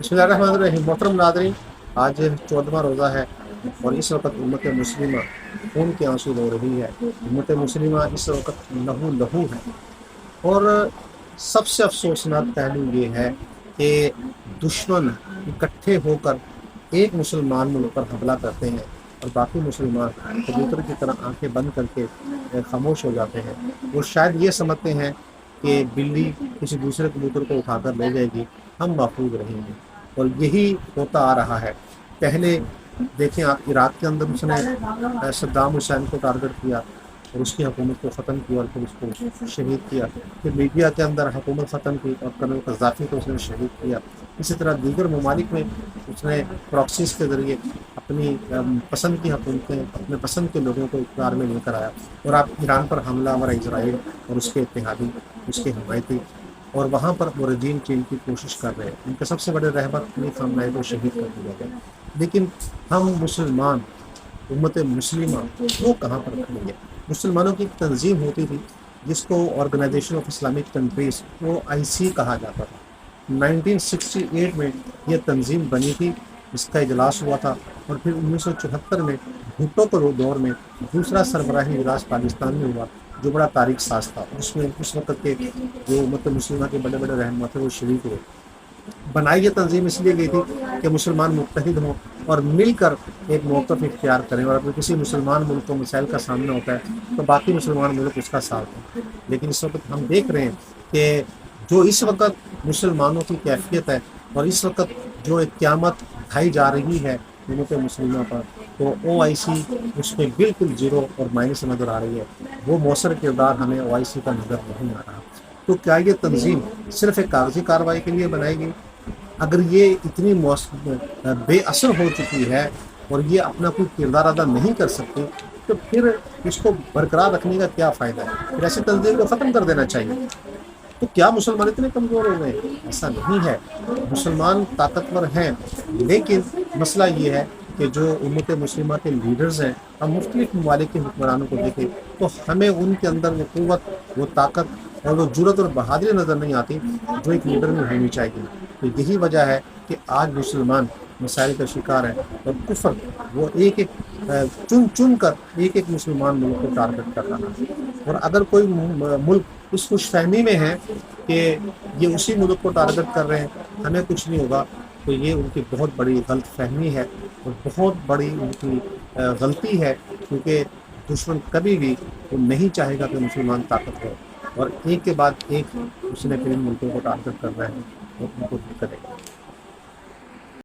بسم اللہ الرحمن الرحیم۔ محترم ناظرین، آج 14واں روزہ ہے اور اس وقت امت مسلمہ خون کے آنسو رو رہی ہے۔ امت مسلمہ اس وقت لہو لہو ہے، اور سب سے افسوسناک پہلو یہ ہے کہ دشمن اکٹھے ہو کر ایک مسلمان ملک پر حملہ کرتے ہیں اور باقی مسلمان کبوتر کی طرح آنکھیں بند کر کے خاموش ہو جاتے ہیں۔ وہ شاید یہ سمجھتے ہیں کہ بلی کسی دوسرے کبوتر کو اٹھا کر لے جائے گی، ہم محفوظ رہیں گے، اور یہی ہوتا آ رہا ہے۔ پہلے دیکھیں آپ، عراق کے اندر اس نے صدام حسین کو ٹارگٹ کیا اور اس کی حکومت کو ختم کیا اور پھر اس کو شہید کیا۔ پھر لیبیا کے اندر حکومت ختم کی اور کرنل قذافی کو اس نے شہید کیا۔ اسی طرح دیگر ممالک میں اس نے پراکسیز کے ذریعے اپنی پسند کی حکومتیں، اپنے پسند کے لوگوں کو اقتدار میں لے کر آیا۔ اور آپ ایران پر حملہ آور اسرائیل اور اس کے اتحادی، اس کے حمایتی، اور وہاں پر وہ رجیم چینج کی کوشش کر رہے ہیں۔ ان کے سب سے بڑے رہبر علی خامنہ کو شہید کر دیا گیا، لیکن ہم مسلمان، امت مسلمہ، وہ کہاں پر کھڑی ہے؟ مسلمانوں کی ایک تنظیم ہوتی تھی جس کو Organisation of Islamic Countries OIC کہا جاتا تھا۔ 1968 میں یہ تنظیم بنی تھی، اس کا اجلاس ہوا تھا، اور پھر 1974 میں بھٹو کے دور میں دوسرا سربراہی اجلاس پاکستان میں ہوا، جو بڑا تاریخ ساز تھا۔ اس میں اس وقت کے جو امت مسلمہ کے بڑے بڑے رہنما تھے وہ شریک ہوئے۔ بنائی یہ تنظیم اس لیے گئی تھی کہ مسلمان متحد ہوں اور مل کر ایک موقف اختیار کریں، اور اگر کسی مسلمان ملک کو مسائل کا سامنا ہوتا ہے تو باقی مسلمان ملک اس کا ساتھ دیں۔ لیکن اس وقت ہم دیکھ رہے ہیں کہ جو اس وقت مسلمانوں کی کیفیت ہے، اور اس وقت جو ایک قیامت ڈھائی جا رہی ہے امت مسلمہ پر، تو OIC اس میں بالکل زیرو اور مائنس نظر آ رہی ہے۔ وہ مؤثر کردار ہمیں OIC کا نظر نہیں آ رہا۔ تو کیا یہ تنظیم صرف ایک کاغذی کارروائی کے لیے بنائی گئی؟ اگر یہ اتنی بے اثر ہو چکی ہے اور یہ اپنا کوئی کردار ادا نہیں کر سکتی، تو پھر اس کو برقرار رکھنے کا کیا فائدہ ہے؟ پھر ایسی تنظیم کو ختم کر دینا چاہیے۔ تو کیا مسلمان اتنے کمزور ہو گئے؟ ایسا نہیں ہے، مسلمان طاقتور ہیں، لیکن مسئلہ یہ ہے کہ جو امت مسلمہ کے لیڈرز ہیں، ہم مختلف ممالک کے حکمرانوں کو دیکھیں تو ہمیں ان کے اندر وہ قوت، وہ طاقت اور وہ جرأت اور بہادری نظر نہیں آتی جو ایک لیڈر میں ہونی چاہیے۔ تو یہی وجہ ہے کہ آج مسلمان مسائل کا شکار ہے، اور کفر وہ ایک ایک چن چن کر ایک ایک مسلمان ملک کو ٹارگٹ کر رہا ہے۔ اور اگر کوئی ملک اس خوش فہمی میں ہے کہ یہ اسی ملک کو ٹارگٹ کر رہے ہیں، ہمیں کچھ نہیں ہوگا، تو یہ ان کی بہت بڑی غلط فہمی ہے اور بہت بڑی ان کی غلطی ہے، کیونکہ دشمن کبھی بھی وہ نہیں چاہے گا کہ مسلمان طاقت ہو، اور ایک کے بعد ایک اس نے پھر ان ملکوں کو ٹارگٹ کر رہے ہیں اور ان کو کرے گا۔